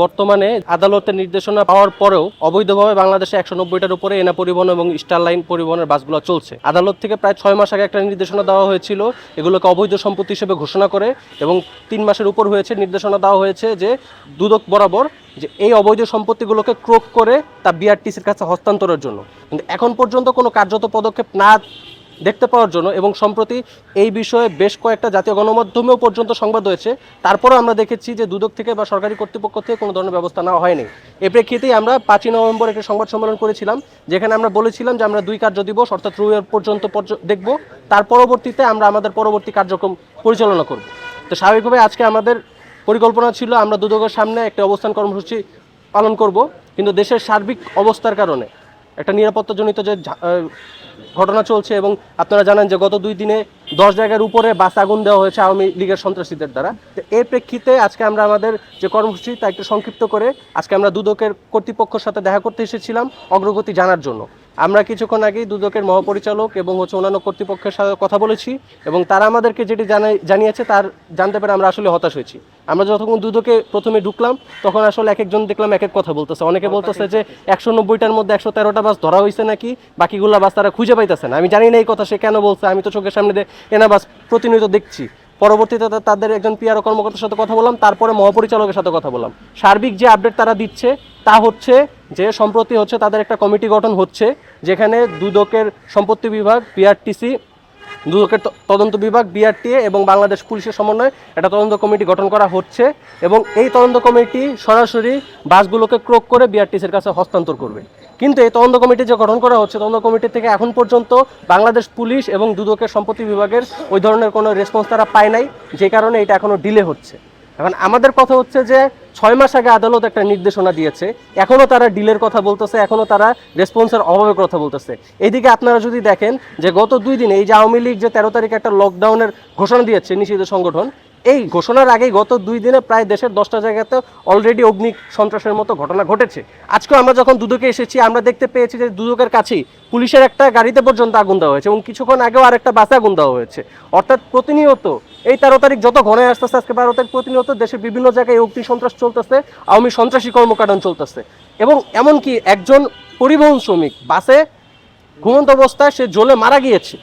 বর্তমানে আদালতের নির্দেশনা পাওয়ার পরেও অবৈধভাবে বাংলাদেশে 190টার উপরে এনা পরিবহন এবং স্টার লাইন পরিবহনের বাসগুলো চলছে। আদালত থেকে প্রায় 6 মাস আগে একটা নির্দেশনা দেওয়া হয়েছিল এগুলোকে অবৈধ সম্পত্তি হিসেবে ঘোষণা করে, এবং 3 মাসের উপর হয়েছে নির্দেশনা দেওয়া হয়েছে যে দুদক বরাবর যে এই অবৈধ সম্পত্তিগুলোকে ক্রোক করে তা বিআরটিসির কাছে হস্তান্তরের জন্য। কিন্তু এখন পর্যন্ত কোনো কার্যত পদক্ষেপ না দেখতে পাওয়ার জন্য, এবং সম্প্রতি এই বিষয়ে বেশ কয়েকটা জাতীয় গণমাধ্যমেও পর্যন্ত সংবাদ হয়েছে, তারপরেও আমরা দেখেছি যে দুদক থেকে বা সরকারি কর্তৃপক্ষ থেকে কোনো ধরনের ব্যবস্থা নেওয়া হয়নি। এ প্রেক্ষিতেই আমরা 5ই নভেম্বর একটি সংবাদ সম্মেলন করেছিলাম, যেখানে আমরা বলেছিলাম যে আমরা 2 কার্য দিবস অর্থাৎ রবিবার পর্যন্ত দেখব, তার পরবর্তীতে আমরা আমাদের পরবর্তী কার্যক্রম পরিচালনা করব। তো স্বাভাবিকভাবে আজকে আমাদের পরিকল্পনা ছিল আমরা দুদকের সামনে একটা অবস্থান কর্মসূচি পালন করব, কিন্তু দেশের সার্বিক অবস্থার কারণে একটা নিরাপত্তাজনিত যে ঘটনা চলছে, এবং আপনারা জানেন যে গত 2 দিনে 10 জায়গার উপরে বাস আগুন দেওয়া হয়েছে আওয়ামী লীগের সন্ত্রাসীদের দ্বারা। তো এর প্রেক্ষিতে আজকে আমরা আমাদের যে কর্মসূচি তা একটু সংক্ষিপ্ত করে আজকে আমরা দুদকের কর্তৃপক্ষের সাথে দেখা করতে এসেছিলাম অগ্রগতি জানার জন্য। আমরা কিছুক্ষণ আগেই দুদকের মহাপরিচালক এবং অন্যান্য কর্তৃপক্ষের সাথে কথা বলেছি, এবং তারা আমাদেরকে যেটি জানিয়েছে তার জানতে পেরে আমরা আসলে হতাশ হয়েছি। আমরা যখন দুদকে প্রথমে ঢুকলাম তখন আসলে এক একজন দেখলাম এক এক কথা বলতেছে। অনেকে বলতেছে যে 190টার মধ্যে 113টা বাস ধরা হয়েছে নাকি, বাকিগুলা বাস তারা খুঁজে পাইতেছে না। আমি জানি না এই কথা সে কেন বলছে, আমি তো চোখের সামনে এনা বাস প্রতিনিয়ত দেখছি। পরবর্তীতে তাদের একজন পিআরও কর্মকর্তার সাথে কথা বললাম, তারপরে মহাপরিচালকের সাথে কথা বললাম। সার্বিক যে আপডেট তারা দিচ্ছে তা হচ্ছে যে সম্প্রতি তাদের একটা কমিটি গঠন হচ্ছে, যেখানে দুদকের সম্পত্তি বিভাগ, বিআরটিসি, দুদকের তদন্ত বিভাগ, বিআরটিএ এবং বাংলাদেশ পুলিশের সমন্বয়ে একটা তদন্ত কমিটি গঠন করা হচ্ছে, এবং এই তদন্ত কমিটি সরাসরি বাসগুলোকে ক্রোক করে বিআরটিসির কাছে হস্তান্তর করবে। কিন্তু এই তদন্ত কমিটি যে গঠন করা হচ্ছে, তদন্ত কমিটি থেকে এখন পর্যন্ত বাংলাদেশ পুলিশ এবং দুদকের সম্পত্তি বিভাগের ওই ধরনের কোনো রেসপন্স তারা পায় নাই, যে কারণে এটা এখনও ডিলে হচ্ছে। এখন আমাদের কথা হচ্ছে যে 6 মাস আগে আদালত একটা নির্দেশনা দিয়েছে, এখনও তারা ডিলের কথা বলতেছে, এখনও তারা রেসপন্সের অভাবের কথা বলতেছে। এইদিকে আপনারা যদি দেখেন যে গত 2 দিনে এই যে আওয়ামী লীগ যে 13 তারিখে একটা লকডাউনের ঘোষণা দিয়েছে নিষিদ্ধ সংগঠন, এই ঘোষণার আগেই গত 2 দিনে প্রায় দেশের 10টা জায়গাতে অলরেডি অগ্নি সন্ত্রাসের মতো ঘটনা ঘটেছে। আজকেও আমরা যখন দুদকে এসেছি আমরা দেখতে পেয়েছি যে দুদকের কাছেই পুলিশের একটা গাড়িতে পর্যন্ত আগুন দেওয়া হয়েছে, এবং কিছুক্ষণ আগেও আরেকটা বাসে আগুন দেওয়া হয়েছে। অর্থাৎ প্রতিনিয়ত এই 13 তারিখ যত ঘনায় আসতেছে, আজকে 12 তারিখ, প্রতিনিয়ত দেশের বিভিন্ন জায়গায় অগ্নি সন্ত্রাস চলতেছে, আওয়ামী সন্ত্রাসী কর্মকাণ্ড চলতেছে। এবং এমনকি একজন পরিবহন শ্রমিক বাসে ঘুমন্ত অবস্থায় সে জ্বলে মারা গিয়েছে,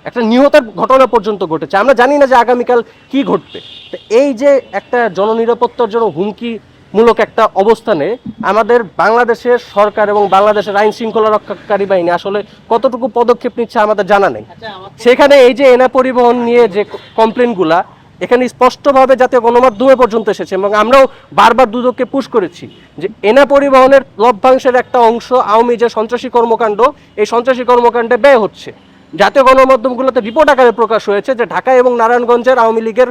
একটা নিহতের ঘটনা পর্যন্ত ঘটেছে। আমরা জানি না যে আগামীকাল কি ঘটবে। তো এই যে একটা জননিরাপত্তার জন্য হুমকিমূলক একটা অবস্থানে আমাদের বাংলাদেশের সরকার এবং বাংলাদেশের আইন শৃঙ্খলা রক্ষাকারী বাহিনী আসলে কতটুকু পদক্ষেপ নিচ্ছে আমাদের জানা নেই। সেখানে এই যে এনা পরিবহন নিয়ে যে কমপ্লেনগুলা এখানে স্পষ্টভাবে জাতীয় গণমাধ্যমে পর্যন্ত এসেছে, এবং আমরাও বারবার দুদককে পুশ করেছি যে এনা পরিবহনের লভ্যাংশের একটা অংশ আওয়ামী যে সন্ত্রাসী কর্মকাণ্ড, এই সন্ত্রাসী কর্মকাণ্ডে ব্যয় হচ্ছে। জাতীয় গণমাধ্যমগুলোতে রিপোর্ট আকারে প্রকাশ হয়েছে যে ঢাকা এবং নারায়ণগঞ্জের আওয়ামী লীগের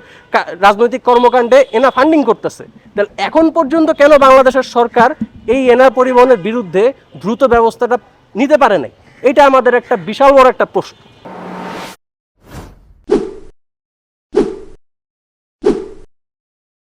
রাজনৈতিক কর্মকাণ্ডে এনা ফান্ডিং করতেছে। তাহলে এখন পর্যন্ত কেন বাংলাদেশের সরকার এই এনা পরিবহনের বিরুদ্ধে দ্রুত ব্যবস্থাটা নিতে পারে নাই? এটা আমাদের একটা বিশাল বড় একটা প্রশ্ন।